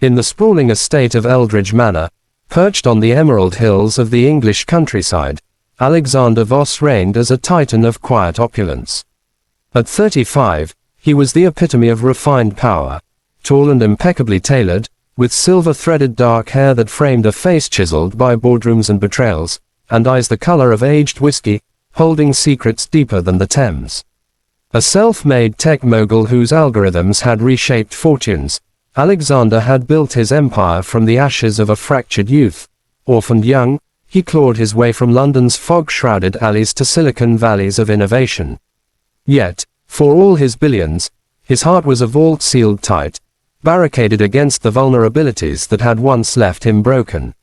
In the sprawling estate of Eldridge Manor, perched on the emerald hills of the English countryside, Alexander Voss reigned as a titan of quiet opulence. At 35, he was the epitome of refined power, tall and impeccably tailored, with silver-threaded dark hair that framed a face chiseled by boardrooms and betrayals, and eyes the color of aged whiskey, holding secrets deeper than the Thames. A self-made tech mogul whose algorithms had reshaped fortunes, Alexander had built his empire from the ashes of a fractured youth. Orphaned young, he clawed his way from London's fog-shrouded alleys to Silicon Valleys of innovation. Yet, for all his billions, his heart was a vault sealed tight, barricaded against the vulnerabilities that had once left him broken.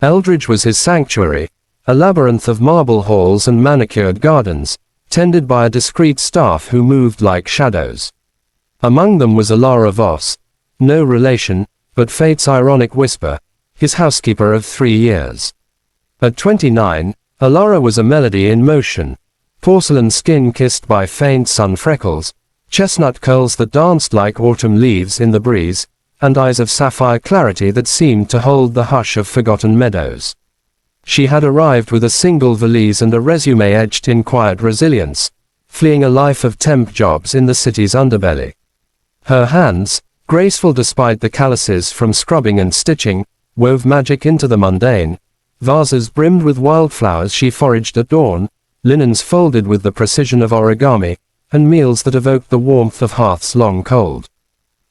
Eldridge was his sanctuary, a labyrinth of marble halls and manicured gardens, tended by a discreet staff who moved like shadows. Among them was Alara Voss, no relation, but fate's ironic whisper, his housekeeper of 3 years. At 29, Alara was a melody in motion, porcelain skin kissed by faint sun freckles, chestnut curls that danced like autumn leaves in the breeze, and eyes of sapphire clarity that seemed to hold the hush of forgotten meadows. She had arrived with a single valise and a resume edged in quiet resilience, fleeing a life of temp jobs in the city's underbelly. Her hands, graceful despite the calluses from scrubbing and stitching, wove magic into the mundane. Vases brimmed with wildflowers she foraged at dawn, linens folded with the precision of origami, and meals that evoked the warmth of hearths long cold.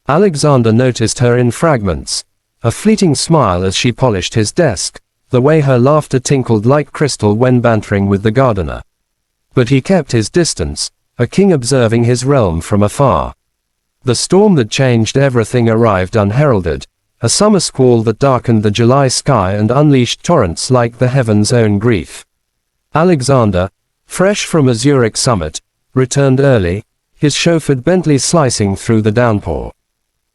Alexander noticed her in fragments, a fleeting smile as she polished his desk, the way her laughter tinkled like crystal when bantering with the gardener. But he kept his distance, a king observing his realm from afar. The storm that changed everything arrived unheralded, a summer squall that darkened the July sky and unleashed torrents like the heaven's own grief. Alexander, fresh from a Zurich summit, returned early, his chauffeured Bentley slicing through the downpour.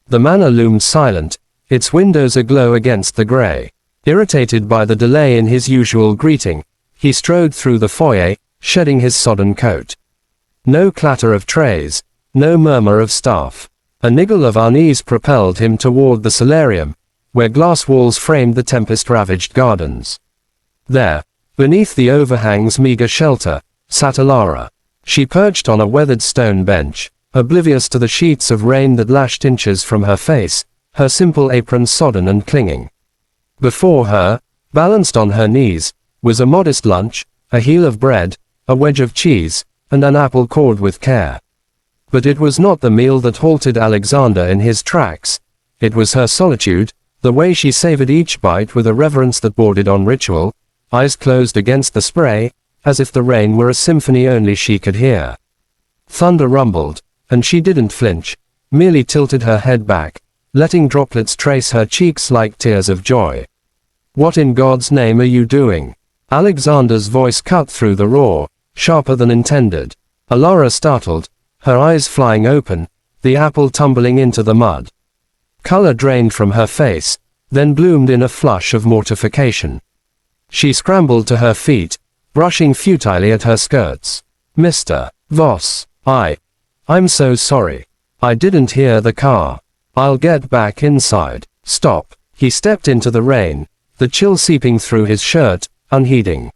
The manor loomed silent, its windows aglow against the grey. Irritated by the delay in his usual greeting, he strode through the foyer, shedding his sodden coat. No clatter of trays, no murmur of staff. A niggle of unease propelled him toward the solarium, where glass walls framed the tempest-ravaged gardens. There, beneath the overhang's meager shelter, sat Alara. She perched on a weathered stone bench, oblivious to the sheets of rain that lashed inches from her face, her simple apron sodden and clinging. Before her, balanced on her knees, was a modest lunch, a heel of bread, a wedge of cheese, and an apple cored with care. But it was not the meal that halted Alexander in his tracks. It was her solitude, the way she savored each bite with a reverence that bordered on ritual, eyes closed against the spray, as if the rain were a symphony only she could hear. Thunder rumbled, and she didn't flinch, merely tilted her head back, letting droplets trace her cheeks like tears of joy. "What in God's name are you doing?" Alexander's voice cut through the roar, sharper than intended. Alara startled, her eyes flying open, the apple tumbling into the mud. Color drained from her face, then bloomed in a flush of mortification. She scrambled to her feet, brushing futilely at her skirts. "Mr. Voss, I'm so sorry. I didn't hear the car. I'll get back inside." "Stop." He stepped into the rain, the chill seeping through his shirt, unheeding.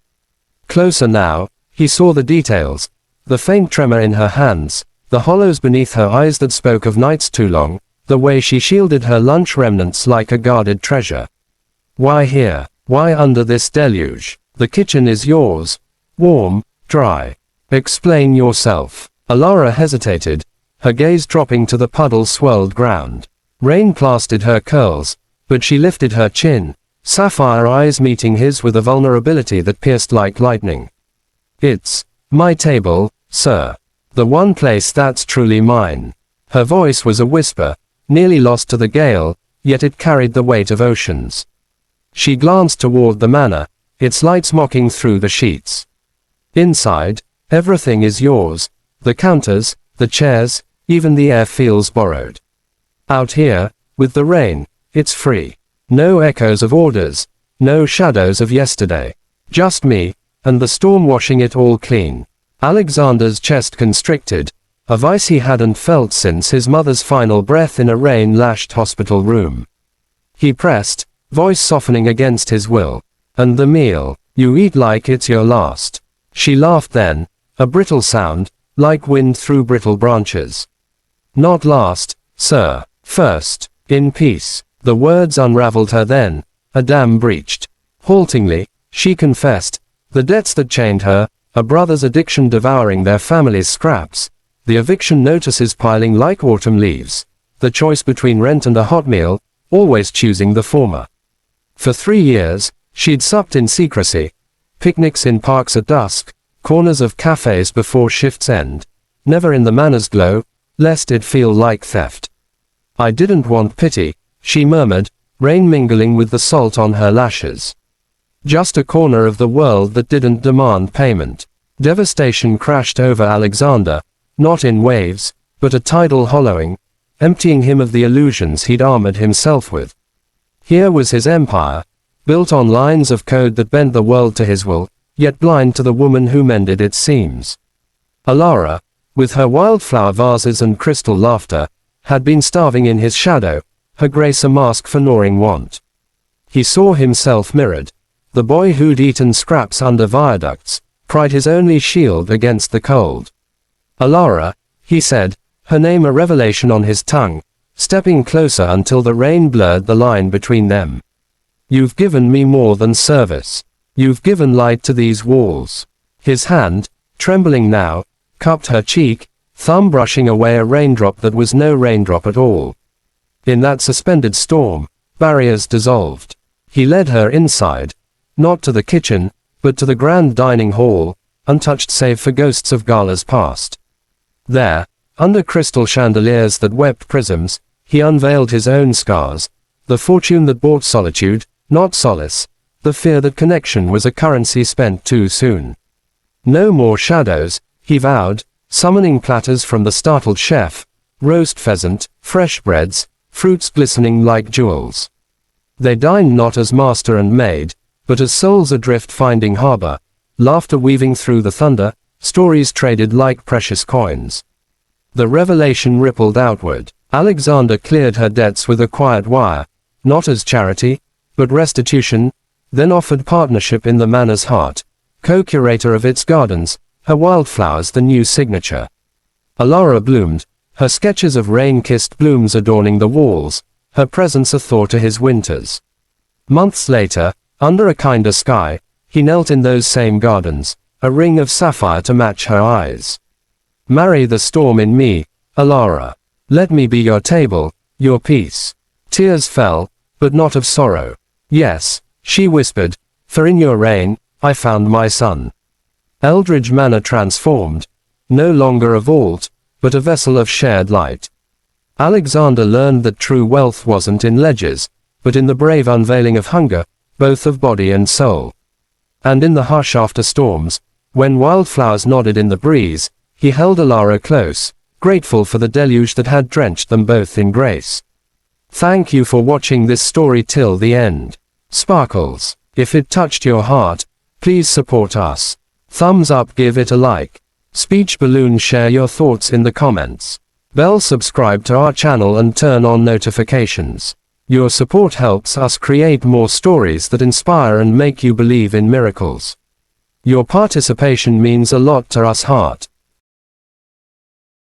Closer now, he saw the details, the faint tremor in her hands, the hollows beneath her eyes that spoke of nights too long, the way she shielded her lunch remnants like a guarded treasure. "Why here? Why under this deluge? The kitchen is yours. Warm, dry. Explain yourself." Alara hesitated, her gaze dropping to the puddle-swirled ground. Rain plastered her curls, but she lifted her chin, sapphire eyes meeting his with a vulnerability that pierced like lightning. "It's my table, sir. The one place that's truly mine." Her voice was a whisper, nearly lost to the gale, yet it carried the weight of oceans. She glanced toward the manor, its lights mocking through the sheets. "Inside, everything is yours. The counters, the chairs, even the air feels borrowed. Out here, with the rain, it's free. No echoes of orders, no shadows of yesterday. Just me, and the storm washing it all clean." Alexander's chest constricted, a vice he hadn't felt since his mother's final breath in a rain-lashed hospital room. he pressed, voice softening against his will. And the meal, you eat like it's your last. She laughed then, a brittle sound, like wind through brittle branches. Not last, sir. First. In peace. The words unraveled her then, a dam breached. Haltingly, she confessed, the debts that chained her, a brother's addiction devouring their family's scraps, the eviction notices piling like autumn leaves, the choice between rent and a hot meal, always choosing the former. For 3 years, she'd supped in secrecy, picnics in parks at dusk, corners of cafes before shift's end, never in the manor's glow, lest it feel like theft. I didn't want pity, she murmured, rain mingling with the salt on her lashes. Just a corner of the world that didn't demand payment. Devastation crashed over Alexander, not in waves, but a tidal hollowing, emptying him of the illusions he'd armored himself with. Here was his empire, built on lines of code that bent the world to his will, yet blind to the woman who mended its seams. Alara, with her wildflower vases and crystal laughter, had been starving in his shadow, her grace a mask for gnawing want. He saw himself mirrored. The boy who'd eaten scraps under viaducts, cried his only shield against the cold. Alara, he said, her name a revelation on his tongue, stepping closer until the rain blurred the line between them. You've given me more than service. You've given light to these walls. His hand, trembling now, cupped her cheek, thumb brushing away a raindrop that was no raindrop at all. In that suspended storm, barriers dissolved. He led her inside, not to the kitchen, but to the grand dining hall, untouched save for ghosts of galas past. There, under crystal chandeliers that wept prisms, he unveiled his own scars, the fortune that bought solitude, not solace, the fear that connection was a currency spent too soon. No more shadows, he vowed, summoning platters from the startled chef, roast pheasant, fresh breads, fruits glistening like jewels. They dined not as master and maid, but as souls adrift finding harbor, laughter weaving through the thunder, stories traded like precious coins. The revelation rippled outward. Alexander cleared her debts with a quiet wire, not as charity, but restitution, then offered partnership in the manor's heart, co-curator of its gardens, her wildflowers the new signature. Alara bloomed, her sketches of rain-kissed blooms adorning the walls, her presence a thaw to his winters. Months later, under a kinder sky, he knelt in those same gardens, a ring of sapphire to match her eyes. Marry the storm in me, Alara. Let me be your table, your peace. Tears fell, but not of sorrow. Yes, she whispered, for in your reign, I found my son. Eldridge Manor transformed, no longer a vault, but a vessel of shared light. Alexander learned that true wealth wasn't in ledgers, but in the brave unveiling of hunger, both of body and soul. And in the hush after storms, when wildflowers nodded in the breeze, he held Alara close, grateful for the deluge that had drenched them both in grace. Thank you for watching this story till the end. Sparkles. If it touched your heart, please support us. Thumbs up, give it a like. Speech balloon, share your thoughts in the comments. Bell, subscribe to our channel and turn on notifications. Your support helps us create more stories that inspire and make you believe in miracles. Your participation means a lot to us. Heart.